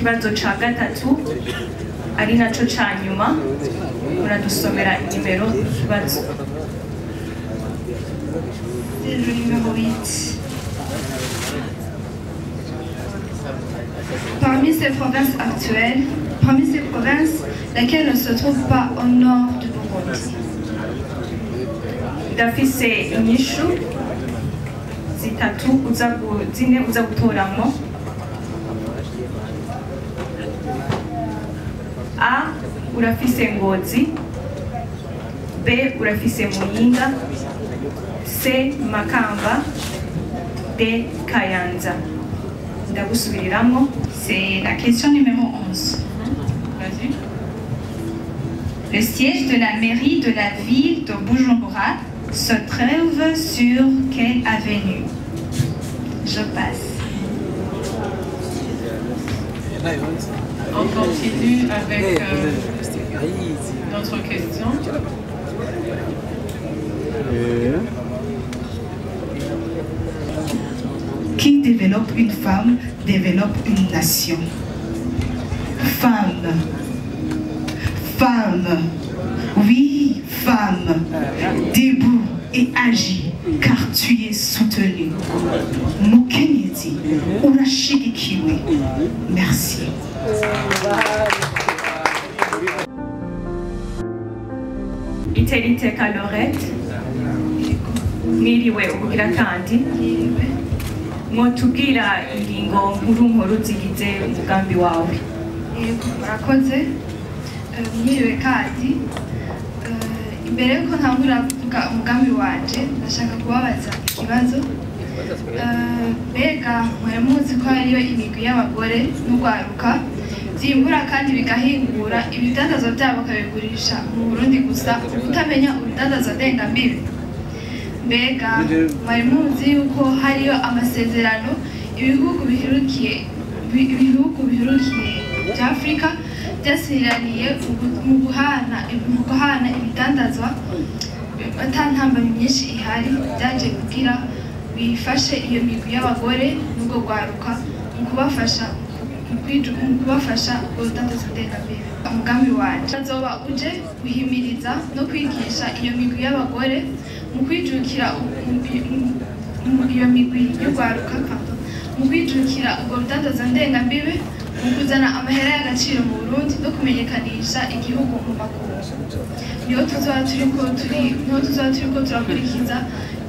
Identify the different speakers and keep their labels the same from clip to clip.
Speaker 1: ikibazo ca gatatu ari naco ca nyuma muradusomera inimero z'ikibazo.
Speaker 2: C'est le numéro 8. Parmi ces provinces actuelles, laquelle ne se trouve pas au nord du Burundi?
Speaker 1: Ndafise inyishu zitatu zine uza gutoramo. A, urafise Ngozi. B, urafise Muyinga. C, Makamba. D, Kayanza. Ndagusubiriramo.
Speaker 2: C'est la question numéro 11.
Speaker 1: Vas-y.
Speaker 2: Le siège de la mairie de la ville de Bujumbura se trouve sur quelle avenue? Je passe.
Speaker 3: On continue avec notre question.
Speaker 4: Qui développe une femme développe une nation. Femme. Femme. Oui, femme. Debout et agis, car tu es soutenu. Mokenyezi, urashigikiwe. Merci.
Speaker 1: Iteriteka Lorette. Mwiriwe ubugira kandi. Mwotubwira ingingo nkuru zigize umugambi wawe.
Speaker 2: Murakoze. Mwiriwe kandi. Imbere yuko ntangura kuvuga umugambi wanje ndashaka kubabaza ikibazo. Mbega mwari muzi ko hariyo imigwi y'abagore n'urwaruka byimbura kandi bigahingura ibidandazo byabo bakabigurisha mu Burundi gusa utamenya urudandazo ndengambibi? Mbega mwari muzi yuko hariyo amasezerano ibihugu biherukiye bya Afurika byasiraniye mu guhana ibidandazwa atantambamye myinshi ihari byaje kugira bifashe iyo migwi y'abagore n'ubwo rwaruka mu kubafasha urudandazo ndengambibi? Umugambi wanje azoba uje guhimiriza no kwigisha iyo migwi y'abagore mu kwijukira iyo migwi y'urwaruka mu kwijukira ubwo rudandazo ndengambibi mu kuzana amahera y'agaciro mu Burundi no kumenyekanisha igihugu mu makungu. Niho tuzoba turiko turakurikiza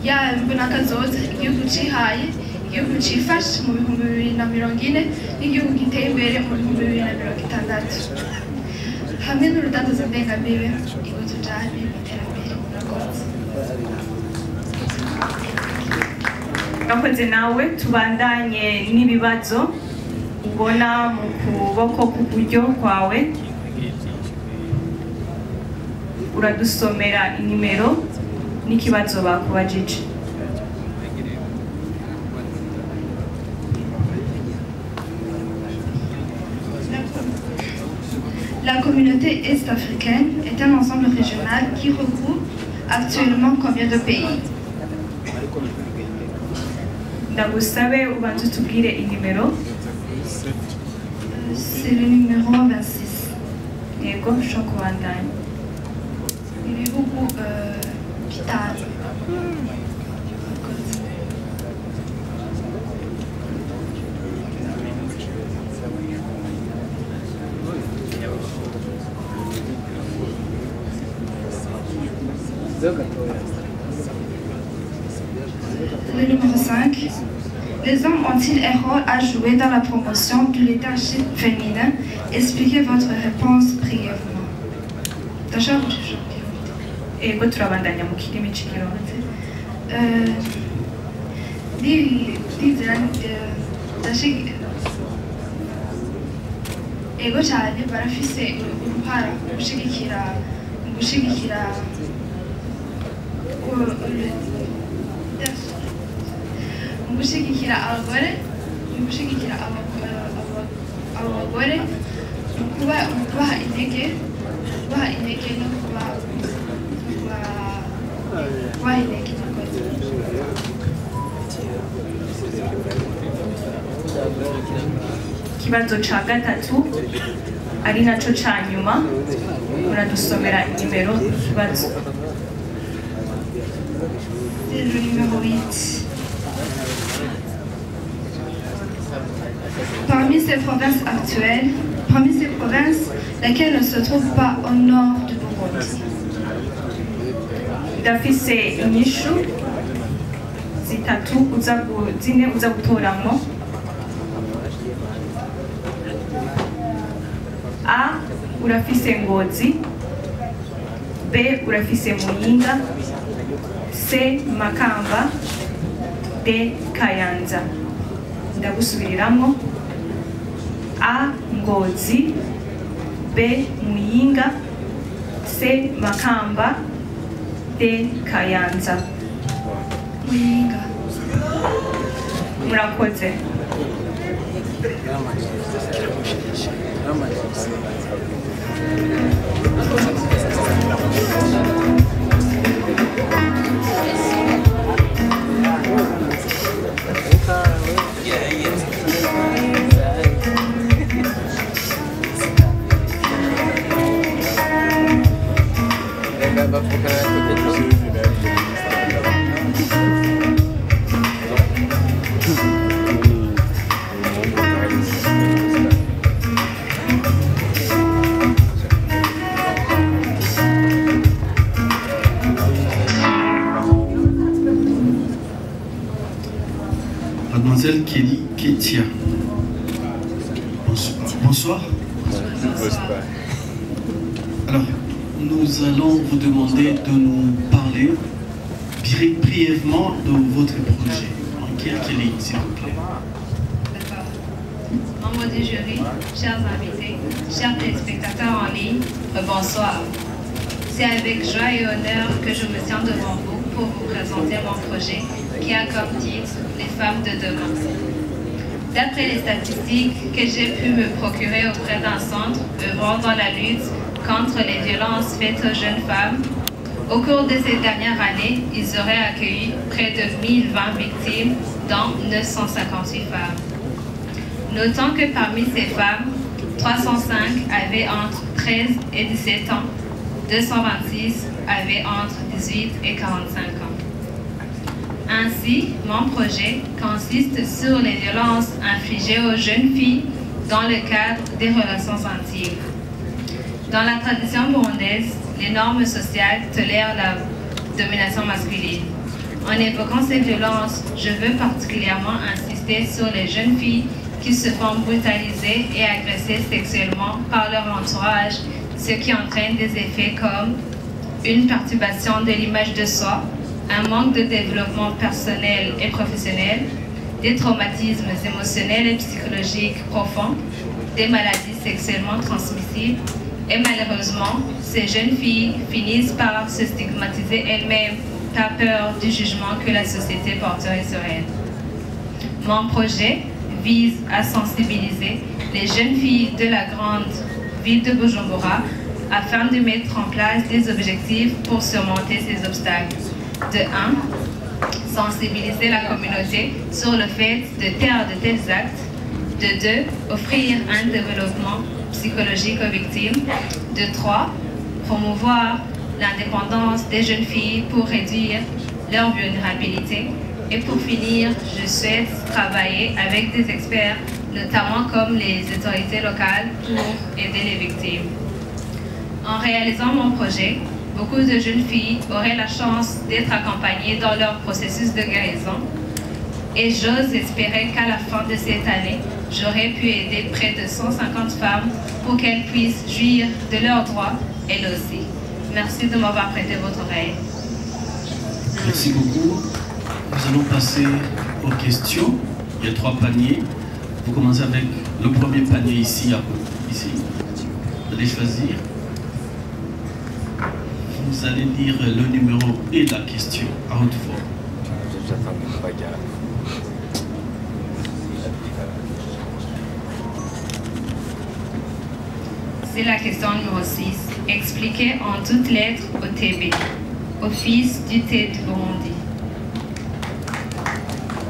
Speaker 2: ya mbonakazoza igihugu cihaye, igihugu cifashe mu 2040 n'igihugu giteye imbere mu 2060. Hamwe n'urudandazo ndengambibi igihugu tujanye mu iterambere. Murakoze.
Speaker 1: Murakoze nawe. Tubandanye n'ibibazo ubona mu kuboko k'uburyo kwawe. Uradusomera inimero n'ikibazo bakubajije.
Speaker 2: La communauté est-africaine est un ensemble régional qui regroupe actuellement combien de pays?
Speaker 1: Ndagusabe ubanze utubwire inimero.
Speaker 2: C'est le numéro 26.
Speaker 1: Yego ushobora kubandanya.
Speaker 2: Ibihugu bitanu. Le numéro 5. Les hommes ont-ils un rôle à jouer dans la promotion du leadership féminin? Expliquez votre réponse brièvement.
Speaker 1: Ego turabandanya mu kirimi cy'ikirundi.
Speaker 2: Ego cyane barafise uruhara mu gushigikira abagore, mu gushigikira abagore, mu kubaha intege no kubaha intege. Murakoze.
Speaker 1: ikibazo ca gatatu ari naco ca nyuma muradusomera inimero z'ikibazo.
Speaker 2: C'est le numéro 8. Parmi ces provinces actuelles, laquelle ne se trouve pas au nord du Burundi?
Speaker 1: Ndafise inyishu zitatu zine uza gutoramo. A. Urafise Ngozi. B. Urafise Muyinga. C. Makamba. D. Kayanza. Ndagusubiriramo. A. Ngozi. B. Muyinga. C. Makamba. D. Kayanza.
Speaker 2: Muyinga.
Speaker 1: Murakoze.
Speaker 5: Mademoiselle Kelly Ketia. Bonsoir. Alors, nous allons vous demander de nous parler brièvement de votre projet. En quelques lignes, s'il vous plaît.
Speaker 2: D'accord. Membres du jury, chers invités, chers téléspectateurs en ligne, bonsoir. C'est avec joie et honneur que je me tiens devant vous pour vous présenter mon projet qui a comme titre Les femmes de demain. D'après les statistiques que j'ai pu me procurer auprès d'un centre œuvrant dans la lutte contre les violences faites aux jeunes femmes, au cours de ces dernières années, ils auraient accueilli près de 1020 victimes, dont 958 femmes. Notons que parmi ces femmes, 305 avaient entre 13 et 17 ans, 226 avaient entre 18 et 45 ans. Ainsi, mon projet consiste sur les violences infligées aux jeunes filles dans le cadre des relations intimes. Dans la tradition burundaise, les normes sociales tolèrent la domination masculine. En évoquant ces violences, je veux particulièrement insister sur les jeunes filles qui se font brutaliser et agresser sexuellement par leur entourage, ce qui entraîne des effets comme une perturbation de l'image de soi, un manque de développement personnel et professionnel, des traumatismes émotionnels et psychologiques profonds, des maladies sexuellement transmissibles, et malheureusement, ces jeunes filles finissent par se stigmatiser elles-mêmes par peur du jugement que la société porterait sur elles. Mon projet vise à sensibiliser les jeunes filles de la grande ville de Bujumbura afin de mettre en place des objectifs pour surmonter ces obstacles. De 1, sensibiliser la communauté sur le fait de taire de tels actes. De 2, offrir un développement psychologique aux victimes. De 3, promouvoir l'indépendance des jeunes filles pour réduire leur vulnérabilité. Et pour finir, je souhaite travailler avec des experts, notamment comme les autorités locales, pour aider les victimes. En réalisant mon projet, beaucoup de jeunes filles auraient la chance d'être accompagnées dans leur processus de guérison. Et j'ose espérer qu'à la fin de cette année, j'aurai pu aider près de 150 femmes pour qu'elles puissent jouir de leurs droits, elles aussi. Merci de m'avoir prêté votre oreille.
Speaker 5: Merci beaucoup. Nous allons passer aux questions. Il y a 3 paniers. Vous commencez avec le premier panier ici. Ici. Vous allez choisir. Vous allez lire le numéro et la question à haute voix.
Speaker 2: C'est la question numéro 6. Expliquez en toutes lettres au TB, Office du thé du Burundi.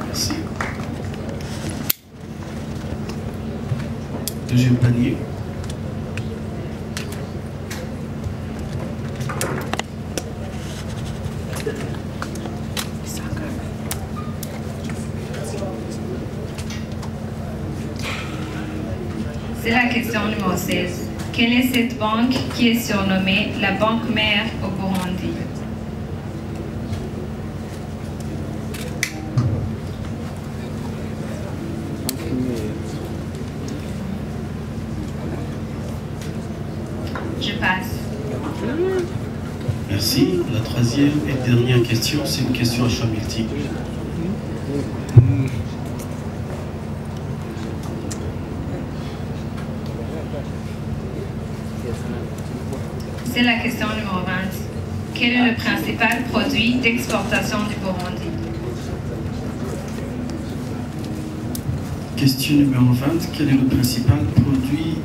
Speaker 5: Merci. deuxième panier.
Speaker 1: C'est la question numéro 16. Quelle est cette banque qui est surnommée la banque mère au Burundi? Je passe.
Speaker 5: Merci. La troisième et dernière question, c'est une question à choix multiple.
Speaker 1: C'est la question numéro 20. Quel est le principal produit d'exportation du Burundi?
Speaker 5: Question numéro 20. Quel est le principal produit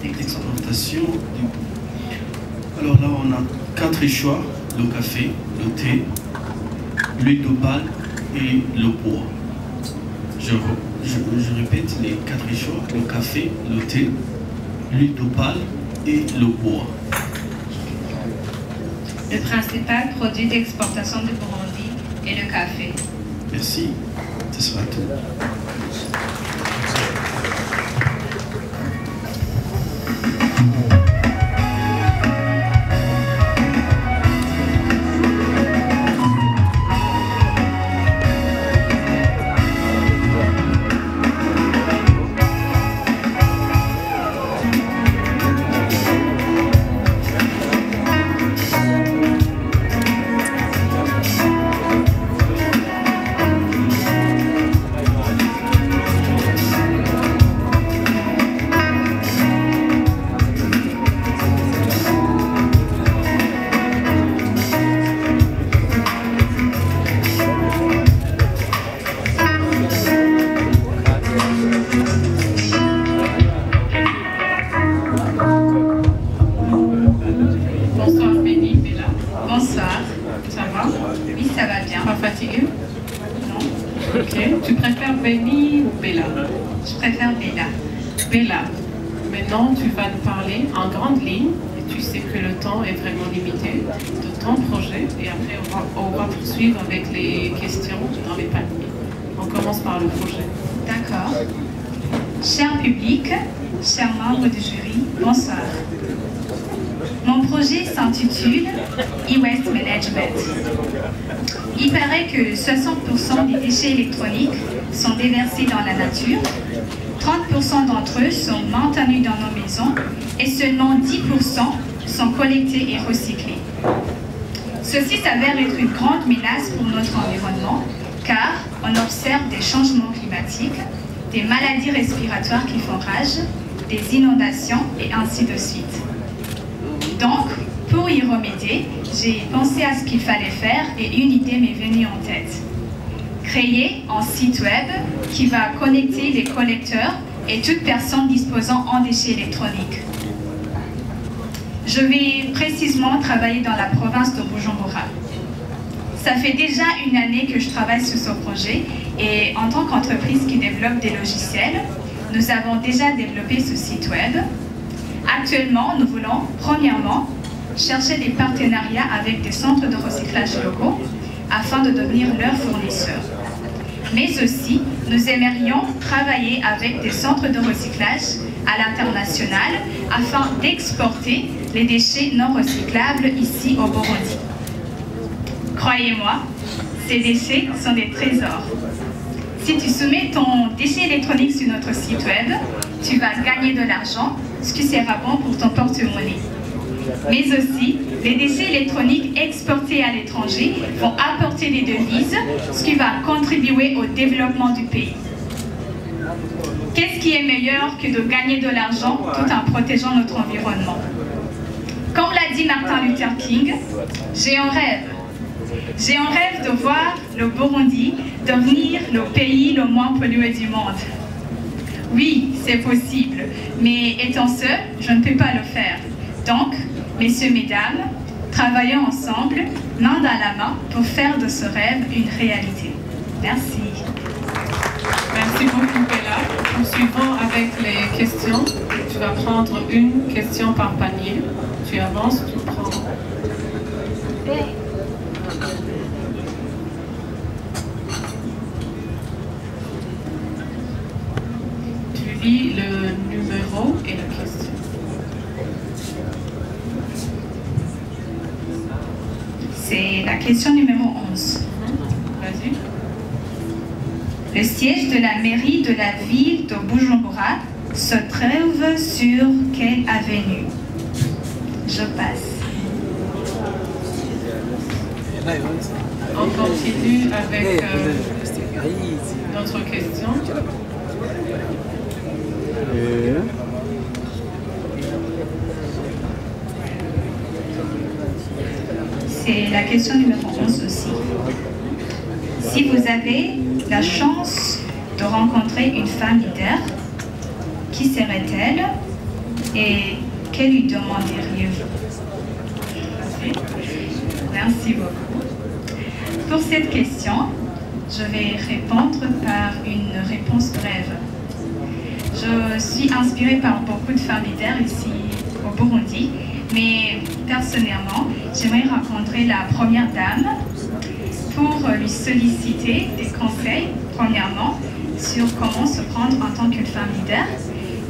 Speaker 5: d'exportation du Burundi? Alors là, on a 4 choix. Le café, le thé, l'huile d'opale et le bois. Je répète les 4 choix. Le café, le thé, l'huile d'opale et le bois.
Speaker 1: Le principal produit d'exportation du Burundi est le café.
Speaker 5: Merci. Ce sera tout.
Speaker 3: Tu préfères Benny ou Bella?
Speaker 1: Je préfère Bella.
Speaker 3: Bella, maintenant tu vas nous parler en grande ligne, et tu sais que le temps est vraiment limité, de ton projet, et après on va poursuivre avec les questions dans les paniers. On commence par le projet.
Speaker 1: D'accord. Cher public, chers membres du jury, bonsoir. Mon projet s'intitule e-waste management. Il paraît que 60% des déchets électroniques sont déversés dans la nature, 30% d'entre eux sont maintenus dans nos maisons et seulement 10% sont collectés et recyclés. Ceci s'avère être une grande menace pour notre environnement car on observe des changements climatiques, des maladies respiratoires qui font rage, des inondations et ainsi de suite. Donc, pour y remédier, j'ai pensé à ce qu'il fallait faire et une idée m'est venue en tête. Créer un site web qui va connecter les collecteurs et toute personne disposant en déchets électroniques. Je vais précisément travailler dans la province de Bujumbura. Ça fait déjà une année que je travaille sur ce projet et en tant qu'entreprise qui développe des logiciels, nous avons déjà développé ce site web. Actuellement, nous voulons, premièrement, chercher des partenariats avec des centres de recyclage locaux afin de devenir leurs fournisseurs. Mais aussi, nous aimerions travailler avec des centres de recyclage à l'international afin d'exporter les déchets non recyclables ici au Burundi. Croyez-moi, ces déchets sont des trésors. Si tu soumets ton déchet électronique sur notre site web, tu vas gagner de l'argent, ce qui sera bon pour ton porte-monnaie. Mais aussi, les déchets électroniques exportés à l'étranger vont apporter des devises, ce qui va contribuer au développement du pays. Qu'est-ce qui est meilleur que de gagner de l'argent tout en protégeant notre environnement? Comme l'a dit Martin Luther King, j'ai un rêve. J'ai un rêve de voir le Burundi devenir le pays le moins pollué du monde. Oui, c'est possible, mais étant seul, je ne peux pas le faire. Donc, messieurs, mesdames, travaillons ensemble, main dans la main, pour faire de ce rêve une réalité. Merci.
Speaker 3: Merci beaucoup, Bella. Poursuivons avec les questions. Tu vas prendre une question par panier. Tu avances, tu prends. Tu lis le numéro et la question.
Speaker 1: C'est la question numéro 11.
Speaker 3: Vas-y.
Speaker 1: Le siège de la mairie de la ville de Bujumbura se trouve sur quelle avenue? Je passe.
Speaker 3: On continue avec notre question.
Speaker 1: C'est la question numéro 11 aussi. Si vous avez la chance de rencontrer une femme leader, qui serait-elle et que lui demanderiez-vous? Merci beaucoup. Pour cette question, je vais répondre par une réponse brève. Je suis inspirée par beaucoup de femmes leaders ici au Burundi, mais personnellement, j'aimerais rencontrer la première dame pour lui solliciter des conseils, premièrement, sur comment se prendre en tant qu'une femme leader,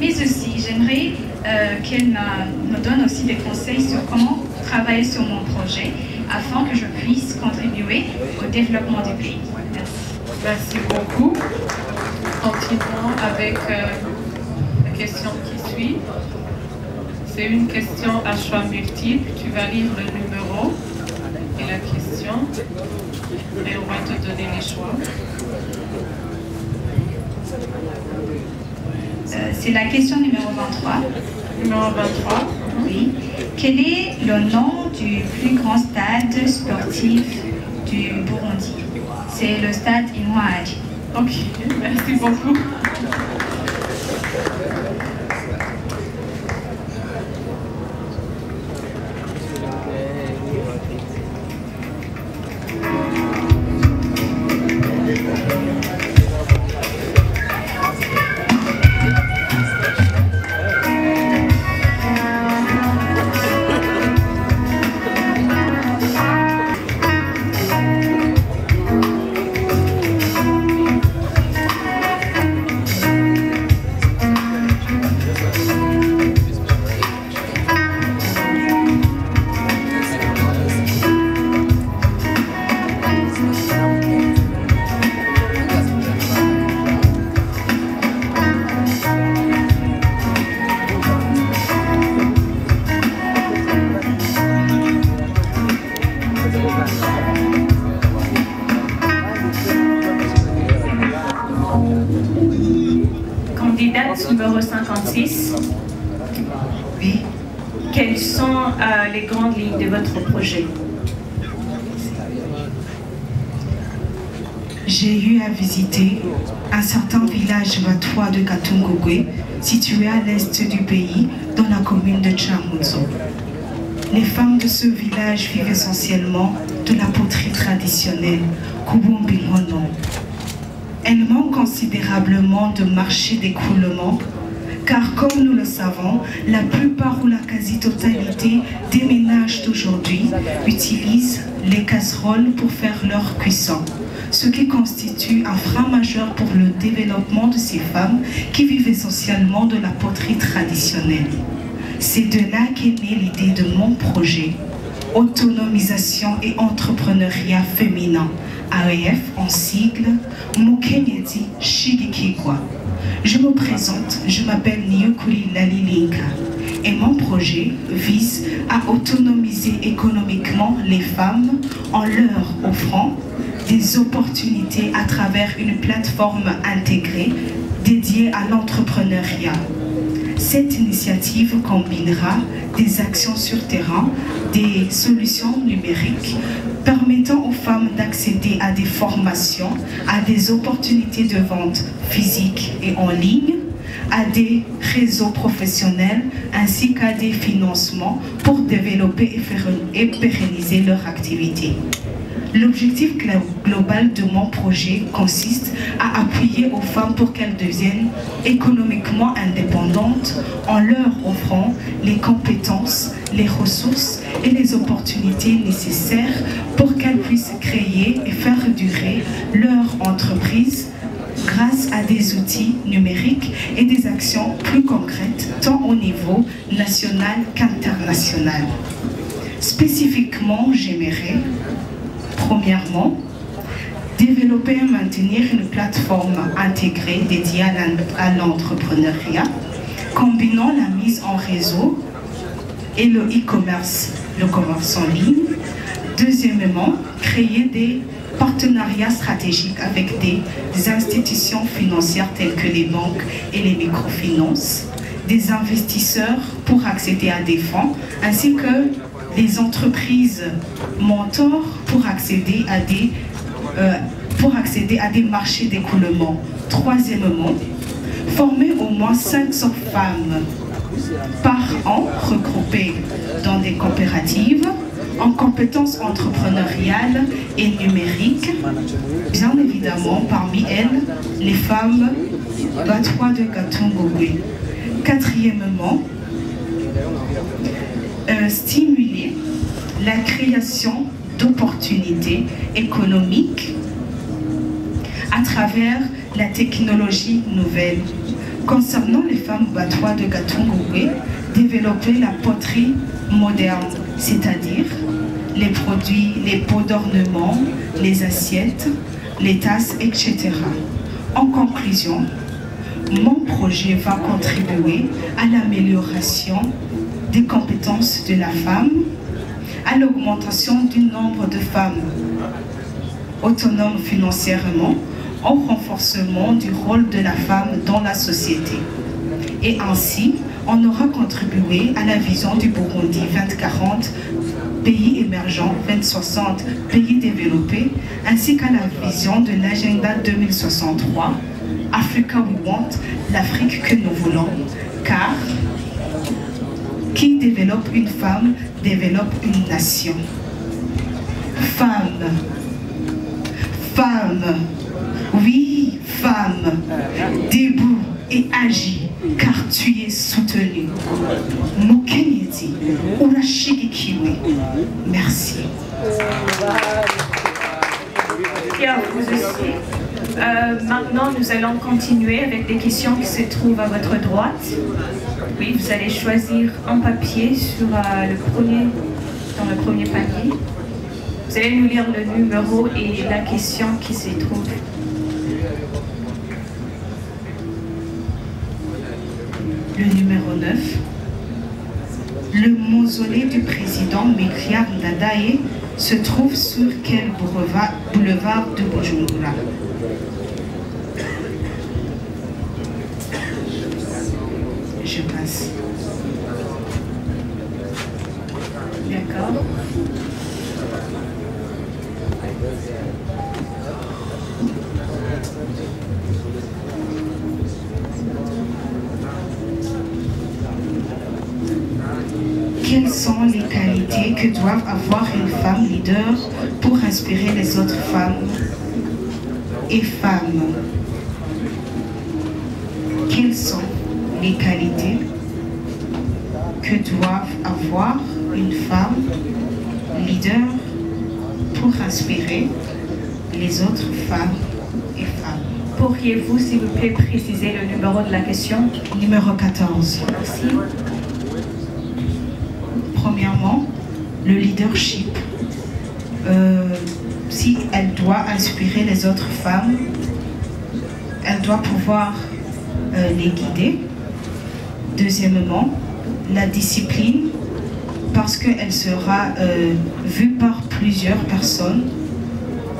Speaker 1: mais aussi j'aimerais qu'elle me donne aussi des conseils sur comment travailler sur mon projet afin que je puisse contribuer au développement du pays. Merci.
Speaker 3: Merci beaucoup. Continuons avec la question qui suit. C'est une question à choix multiple. Tu vas lire le numéro et la question et on va te donner les choix.
Speaker 1: C'est la question numéro 23.
Speaker 3: Numéro 23.
Speaker 1: Oui. Quel est le nom du plus grand stade sportif du Burundi? C'est le stade Intwari.
Speaker 3: Ok, merci beaucoup.
Speaker 6: Candidate numéro 56.
Speaker 4: Oui.
Speaker 6: Quelles sont les grandes lignes de votre projet?
Speaker 4: J'ai eu à visiter un certain village vatois de Katungogwe, situé à l'est du pays, dans la commune de Tchamunzo. Les femmes de ce village vivent essentiellement de la poterie traditionnelle, Kubumbingono. Elles manquent considérablement de marché d'écoulement, car comme nous le savons, la plupart ou la quasi-totalité des ménages d'aujourd'hui utilisent les casseroles pour faire leur cuisson, ce qui constitue un frein majeur pour le développement de ces femmes qui vivent essentiellement de la poterie traditionnelle. C'est de là qu'est née l'idée de mon projet, Autonomisation et Entrepreneuriat Féminin, AEF en sigle, Mukenyezi Shigikikwa. Je me présente, je m'appelle Niyukuri Lalilinka et mon projet vise à autonomiser économiquement les femmes en leur offrant des opportunités à travers une plateforme intégrée dédiée à l'entrepreneuriat. Cette initiative combinera des actions sur terrain, des solutions numériques permettant aux femmes d'accéder à des formations, à des opportunités de vente physiques et en ligne, à des réseaux professionnels ainsi qu'à des financements pour développer et pérenniser leur activité. L'objectif global de mon projet consiste à appuyer aux femmes pour qu'elles deviennent économiquement indépendantes en leur offrant les compétences, les ressources et les opportunités nécessaires pour qu'elles puissent créer et faire durer leur entreprise grâce à des outils numériques et des actions plus concrètes tant au niveau national qu'international. Spécifiquement, j'aimerais, premièrement, développer et maintenir une plateforme intégrée dédiée à l'entrepreneuriat, combinant la mise en réseau et le e-commerce, le commerce en ligne. Deuxièmement, créer des partenariats stratégiques avec des institutions financières telles que les banques et les microfinances, des investisseurs pour accéder à des fonds, ainsi que les entreprises mentors pour accéder à des marchés d'écoulement. Troisièmement, former au moins 500 femmes par an regroupées dans des coopératives en compétences entrepreneuriales et numériques. Bien évidemment, parmi elles, les femmes Batwa de Katungogwe. Quatrièmement, stimuler la création d'opportunités économiques à travers la technologie nouvelle. Concernant les femmes Batwa de Katungogwe, développer la poterie moderne, c'est-à-dire les produits, les pots d'ornement, les assiettes, les tasses, etc. En conclusion, mon projet va contribuer à l'amélioration des compétences de la femme, à l'augmentation du nombre de femmes autonomes financièrement, au renforcement du rôle de la femme dans la société. Et ainsi, on aura contribué à la vision du Burundi 2040, pays émergents, 2060, pays développés, ainsi qu'à la vision de l'agenda 2063, Africa We Want, l'Afrique que nous voulons, car qui développe une femme, développe une nation. Femme, femme, oui, femme, debout et agis, car tu es soutenu. Mokenyeti, Urashigikiwe. Merci.
Speaker 6: Bien, vous aussi. Maintenant, nous allons continuer avec des questions qui se trouvent à votre droite. Oui, vous allez choisir un papier sur dans le premier panier. Vous allez nous lire le numéro et la question qui s'y trouve.
Speaker 4: Le numéro 9. Le mausolée du président Mekia Ndadaye se trouve sur quel boulevard de Bujumbura? Je passe.
Speaker 6: D'accord.
Speaker 4: Quelles sont les qualités que doivent avoir une femme leader pour inspirer les autres femmes et femmes? Quelles sont les qualités que doivent avoir une femme leader pour inspirer les autres femmes et femmes?
Speaker 6: Pourriez-vous, s'il vous plaît, préciser le numéro de la question?
Speaker 4: Numéro 14.
Speaker 6: Merci.
Speaker 4: Premièrement, le leadership. Si elle doit inspirer les autres femmes, elle doit pouvoir les guider. Deuxièmement, la discipline, parce qu'elle sera vue par plusieurs personnes.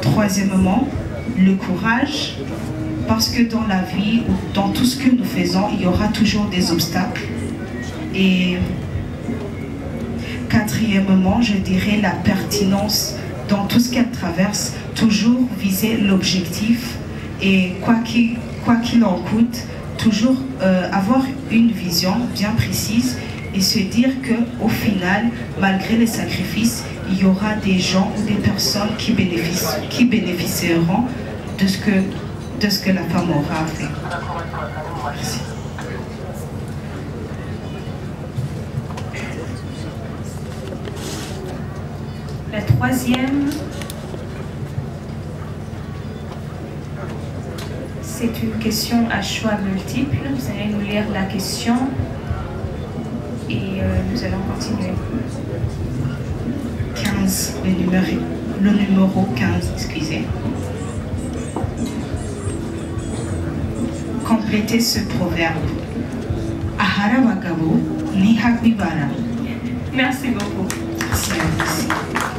Speaker 4: Troisièmement, le courage, parce que dans la vie, ou dans tout ce que nous faisons, il y aura toujours des obstacles. Et quatrièmement, je dirais la pertinence dans tout ce qu'elle traverse, toujours viser l'objectif et quoi qu'il en coûte, toujours avoir une vision bien précise et se dire qu'au final, malgré les sacrifices, il y aura des gens ou des personnes qui bénéficieront de ce que la femme aura fait. Merci.
Speaker 6: La troisième, c'est une question à choix multiple. Vous allez nous lire la question et nous allons continuer.
Speaker 4: 15, le numéro 15, excusez. Complétez ce proverbe. Ahara Bagabo, Niha Bibara.
Speaker 6: Merci beaucoup.
Speaker 4: Merci à vous.